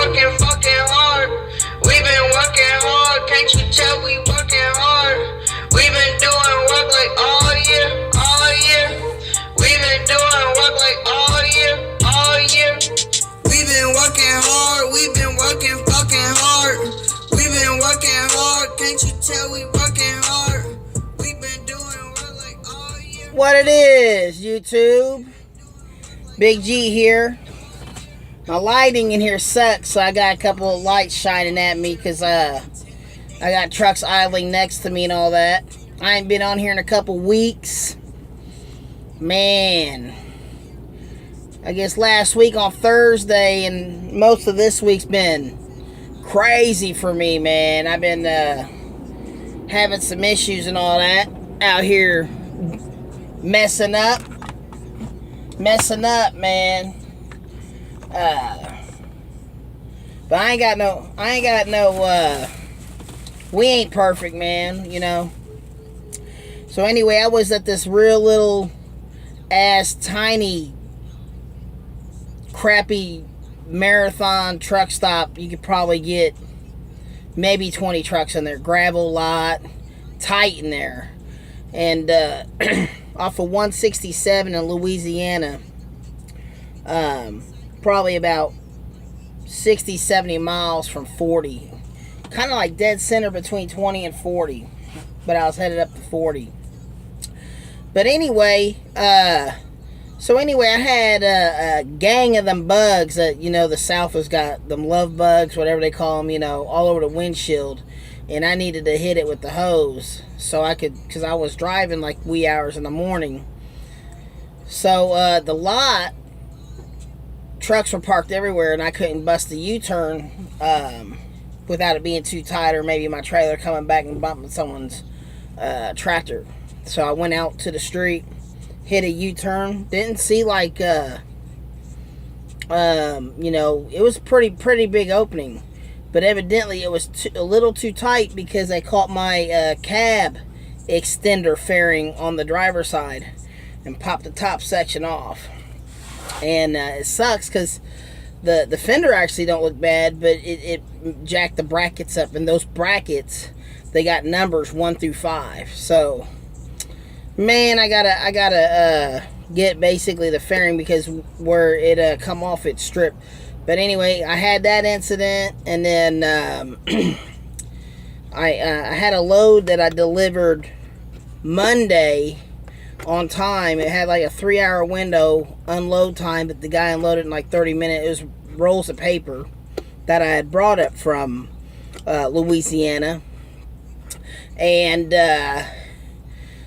working fucking hard. We been working hard. Can't you tell we working hard? We been doing work like all year, all year. We been doing work like all year, all year. We been working hard. We been working fucking hard. We been working hard. Can't you tell we working hard? We been doing work like all year. What it is, YouTube? Big G here. My lighting in here sucks, so I got a couple of lights shining at me because I got trucks idling next to me and all that. I ain't been on here in a couple weeks. Man. I guess last week on Thursday and most of this week's been crazy for me, man. I've been having some issues and all that. Out here messing up, man. But I ain't got no, we ain't perfect, man, you know. So anyway, I was at this real little ass tiny crappy marathon truck stop. You could probably get maybe 20 trucks in there. Gravel lot, tight in there. And off of 167 in Louisiana, probably about 60, 70 miles from 40. Kind of like dead center between 20 and 40. But I was headed up to 40. But anyway, I had a gang of them bugs that, you know, the South has got them love bugs, whatever they call them, you know, all over the windshield. And I needed to hit it with the hose so I could, because I was driving like wee hours in the morning. So the lot, trucks were parked everywhere and I couldn't bust the U-turn without it being too tight, or maybe my trailer coming back and bumping someone's tractor. So I went out to the street, hit a U-turn. Didn't see like, you know, it was pretty big opening. But evidently it was a little too tight because I caught my cab extender fairing on the driver's side and popped the top section off. And it sucks because the fender actually don't look bad, but it jacked the brackets up. And those brackets, they got numbers 1 through 5. So, man, I gotta get basically the fairing because where it come off, it stripped. But anyway, I had that incident, and then I had a load that I delivered Monday on time. It had like a 3-hour window unload time, but the guy unloaded in like 30 minutes. It was rolls of paper that I had brought up from Louisiana. And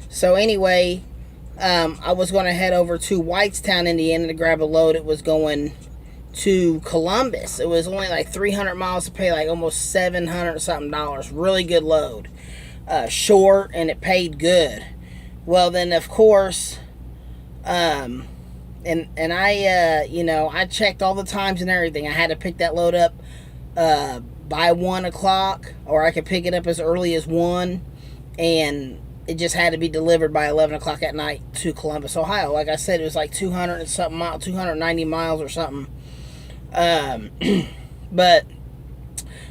so anyway, I was going to head over to Whitestown, Indiana to grab a load. It was going to Columbus. It was only like 300 miles to pay like almost $700 something. Really good load. Short, and it paid good. Well, then of course, and I, you know, I checked all the times and everything. I had to pick that load up by 1 o'clock, or I could pick it up as early as 1, and it just had to be delivered by 11 o'clock at night to Columbus, Ohio. Like I said, it was like 200 and something miles, 290 miles or something. But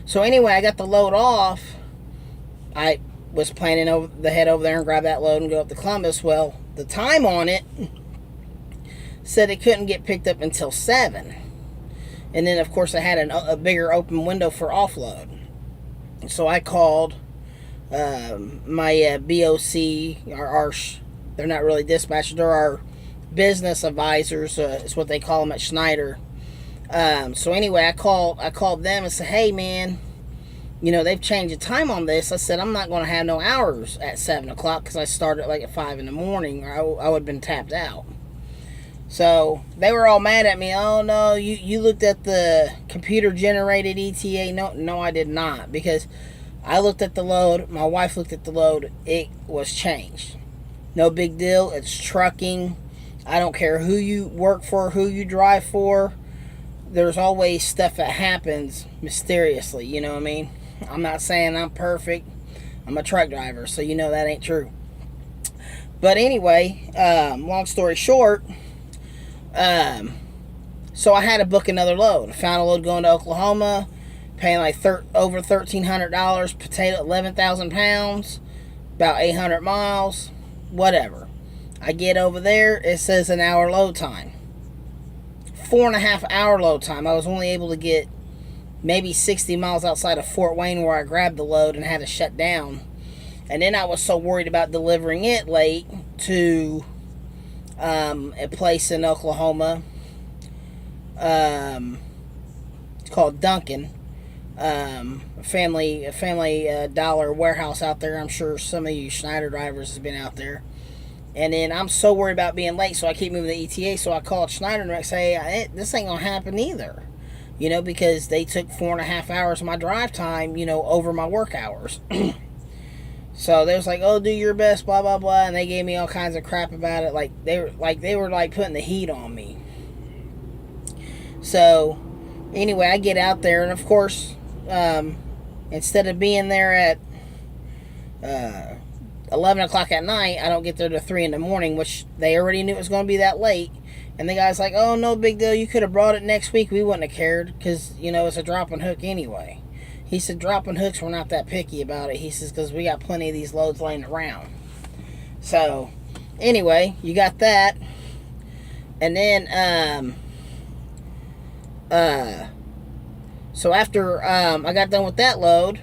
so anyway, I got the load off. I was planning to head over there and grab that load and go up to Columbus. Well, the time on it said it couldn't get picked up until 7. And then, of course, I had a bigger open window for offload. So I called my BOC, they're not really dispatchers, they're our business advisors, is what they call them at Schneider. So anyway, I called them and said, hey, man, you know, they've changed the time on this. I said, I'm not going to have no hours at 7 o'clock because I started like at 5 in the morning, or I would have been tapped out. So they were all mad at me. Oh, no, you looked at the computer-generated ETA. No, I did not, because I looked at the load. My wife looked at the load. It was changed. No big deal. It's trucking. I don't care who you work for, who you drive for. There's always stuff that happens mysteriously, you know what I mean? I'm not saying I'm perfect. I'm a truck driver, so you know that ain't true. But anyway, long story short, So I had to book another load. I found a load going to Oklahoma, paying like over $1,300. Potato, 11,000 pounds, about 800 miles, whatever. I get over there, it says an hour load time. 4.5 hour load time. I was only able to get maybe 60 miles outside of Fort Wayne where I grabbed the load and had to shut down. And then I was so worried about delivering it late to a place in Oklahoma. It's called Duncan. A family dollar warehouse out there. I'm sure some of you Schneider drivers has been out there. And then I'm so worried about being late, so I keep moving the ETA. So I called Schneider and I say, this ain't gonna happen either, because they took 4.5 hours of my drive time, over my work hours. So they was like, oh, do your best, blah blah blah, and they gave me all kinds of crap about it. They were putting the heat on me. So anyway, I get out there, and of course, instead of being there at 11 o'clock at night, I don't get there to 3 in the morning, which they already knew it was going to be that late. And the guy's like, oh, no big deal. You could have brought it next week. We wouldn't have cared because, it's a drop and hook anyway. He said, dropping hooks, we're not that picky about it. He says, because we got plenty of these loads laying around. So, anyway, you got that. And then, so after I got done with that load,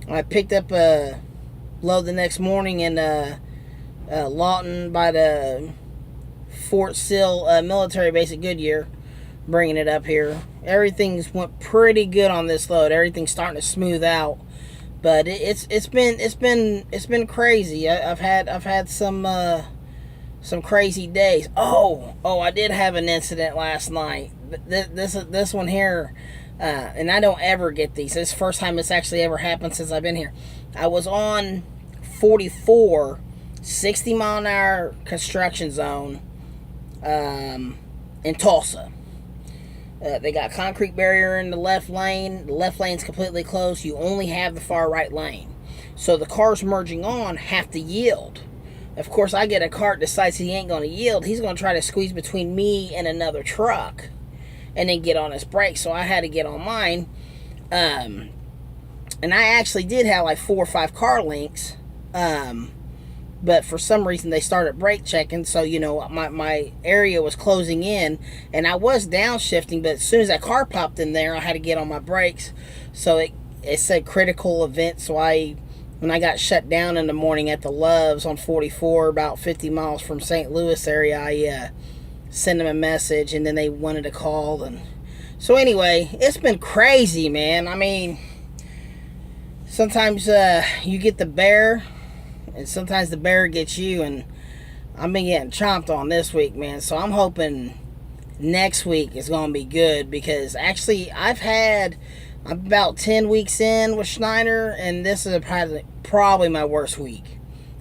I picked up a load the next morning in Lawton by the Fort Sill military base at Goodyear, bringing it up here. Everything's went pretty good on this load. Everything's starting to smooth out, but it's been crazy. I've had some crazy days. Oh, I did have an incident last night. This one here, and I don't ever get these. This is the first time it's actually ever happened since I've been here. I was on 44, 60 mile an hour construction zone in Tulsa. They got concrete barrier in the left lane. The left lane's completely closed. You only have the far right lane. So the cars merging on have to yield. Of course, I get a car that decides he ain't going to yield. He's going to try to squeeze between me and another truck and then get on his brakes. So I had to get on mine. And I actually did have like 4 or 5 car links. But for some reason they started brake checking, so my area was closing in, and I was downshifting, but as soon as that car popped in there, I had to get on my brakes. So it said critical event. So when I got shut down in the morning at the Loves on 44, about 50 miles from St. Louis area, I sent them a message, and then they wanted to call. And so anyway, it's been crazy, man. I mean, sometimes you get the bear, and sometimes the bear gets you, and I've been getting chomped on this week, man. So I'm hoping next week is going to be good, because actually I'm about 10 weeks in with Schneider, and this is probably my worst week.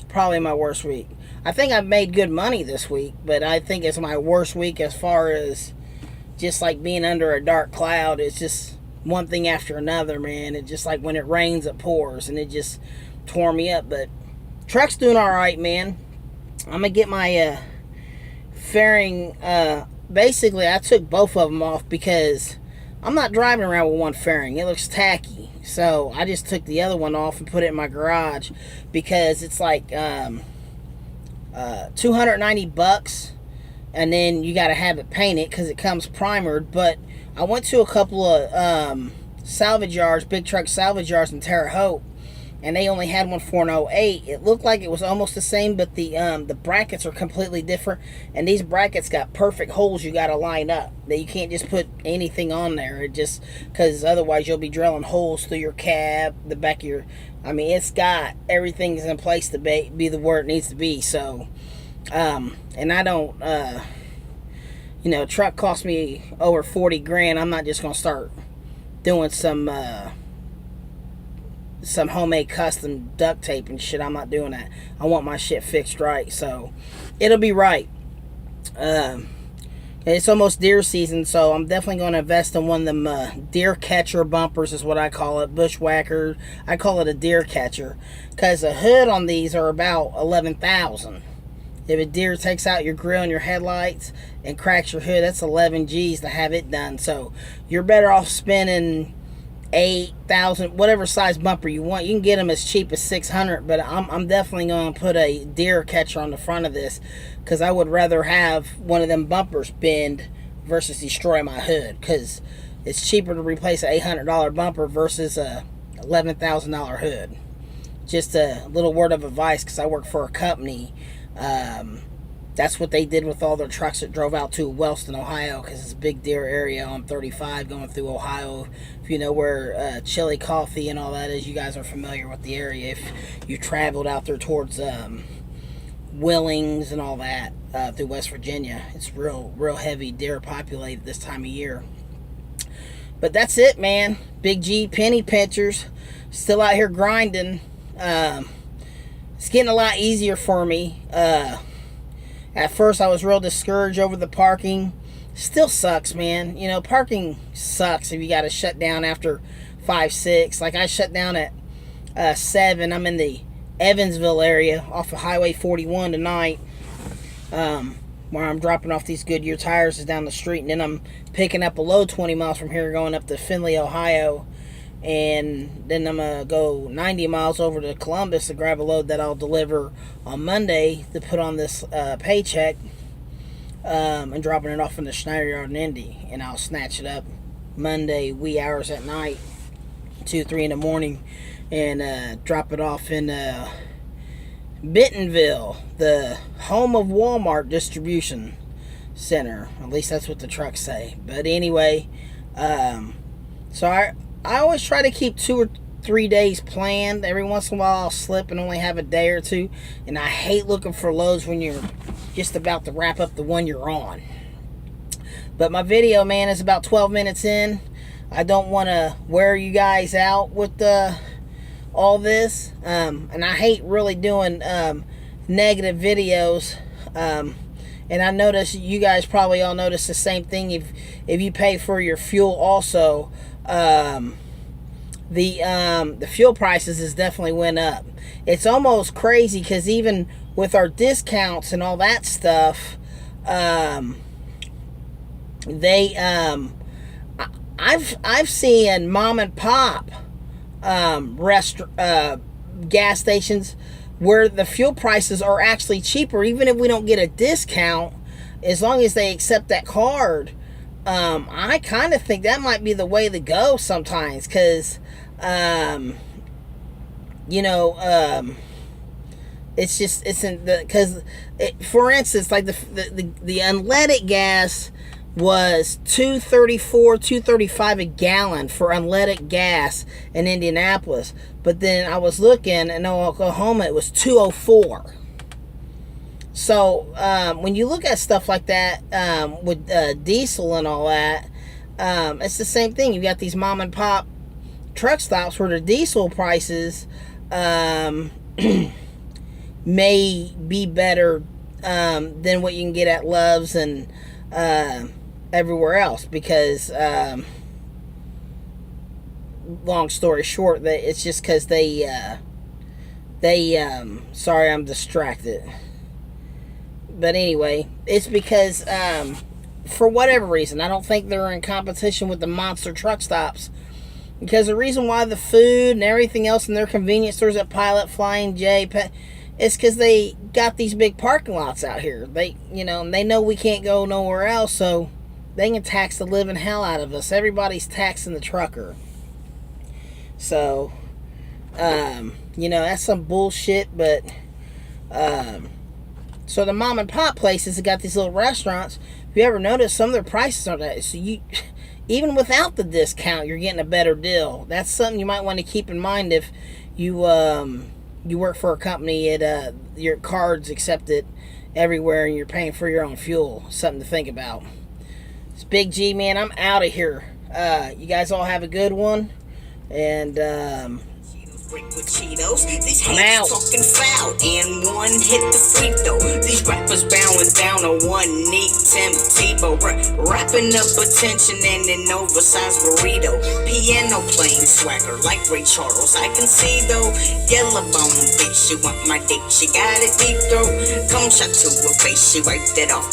Probably my worst week. I think I've made good money this week, but I think it's my worst week as far as just like being under a dark cloud. It's just one thing after another, man. It's just like when it rains, it pours, and it just tore me up. But truck's doing all right, man. I'm gonna get my fairing. Basically, I took both of them off because I'm not driving around with one fairing. It looks tacky. So I just took the other one off and put it in my garage, because it's like $290, and then you got to have it painted because it comes primered. But I went to a couple of salvage yards, big truck salvage yards in Terre Haute, and they only had one for an '08. It looked like it was almost the same, but the brackets are completely different, and these brackets got perfect holes you got to line up. That you can't just put anything on there. It just, because otherwise you'll be drilling holes through your cab, the back of your. I mean, it's got everything's in place to be the where it needs to be. So, and I don't, truck cost me over 40 grand. I'm not just gonna start doing some homemade custom duct tape and shit. I'm not doing that. I want my shit fixed right, so it'll be right. It's almost deer season, so I'm definitely going to invest in one of them deer catcher bumpers is what I call it. Bushwhacker. I call it a deer catcher, because the hood on these are about $11,000, If a deer takes out your grill and your headlights and cracks your hood, that's 11 G's to have it done. So you're better off spending 8,000, whatever size bumper you want. You can get them as cheap as 600, but I'm definitely going to put a deer catcher on the front of this, because I would rather have one of them bumpers bend versus destroy my hood, because it's cheaper to replace an $800 bumper versus a $11,000 hood. Just a little word of advice, because I work for a company. That's what they did with all their trucks that drove out to Wellston, Ohio, because it's a big deer area on 35 going through Ohio. If you know where Chili Coffee and all that is, you guys are familiar with the area. If you traveled out there towards Willings and all that through West Virginia, it's real heavy deer populated this time of year. But that's it, man. Big G penny pinchers, still out here grinding. It's getting a lot easier for me. At first I was real discouraged over the parking. Still sucks, man. You know, parking sucks if you got to shut down after 5, 6. Like I shut down at 7. I'm in the Evansville area off of Highway 41 tonight, where I'm dropping off these Goodyear tires is down the street, and then I'm picking up a load 20 miles from here going up to Findlay, Ohio, and then I'm going to go 90 miles over to Columbus to grab a load that I'll deliver on Monday to put on this paycheck, and dropping it off in the Schneider Yard in Indy, and I'll snatch it up Monday wee hours at night, 2, 3 in the morning, and drop it off in Bentonville, the home of Walmart distribution center. At least that's what the trucks say. But anyway, so I always try to keep 2 or 3 days planned. Every once in a while I'll slip and only have a day or two, and I hate looking for loads when you're just about to wrap up the one you're on. But my video, man, is about 12 minutes in. I don't want to wear you guys out with all this, and I hate really doing negative videos, and I notice you guys probably all notice the same thing. If you pay for your fuel also, the fuel prices has definitely went up. It's almost crazy, because even with our discounts and all that stuff, I've seen mom and pop gas stations where the fuel prices are actually cheaper, even if we don't get a discount, as long as they accept that card. I kind of think that might be the way to go sometimes, because it's in the, because for instance, like the unleaded gas was $2.34, $2.35 a gallon for unleaded gas in Indianapolis. But then I was looking in Oklahoma, it was $2.04. So when you look at stuff like that, with diesel and all that, it's the same thing. You got these mom and pop truck stops where the diesel prices may be better than what you can get at Love's and everywhere else, because long story short, it's just because they sorry, I'm distracted. But anyway, it's because for whatever reason, I don't think they're in competition with the monster truck stops, because the reason why the food and everything else in their convenience stores at Pilot, Flying J, it's because they got these big parking lots out here. They know we can't go nowhere else, so they can tax the living hell out of us. Everybody's taxing the trucker. So, that's some bullshit, but, so the mom and pop places that got these little restaurants, if you ever notice, some of their prices aren't that, so even without the discount, you're getting a better deal. That's something you might want to keep in mind if you work for a company, your card's accepted everywhere and you're paying for your own fuel. Something to think about. It's Big G, man. I'm out of here. You guys all have a good one, and break with Cheetos. These I'm haters out. talking foul, and one hit the free throw. These rappers bowing down on one knee. Tim Tebow wrapping up attention in an oversized burrito. Piano playing swagger like Ray Charles. I can see though, yellow bone bitch. She want my dick, she got a deep throat. Come shot to her face, she wiped it off.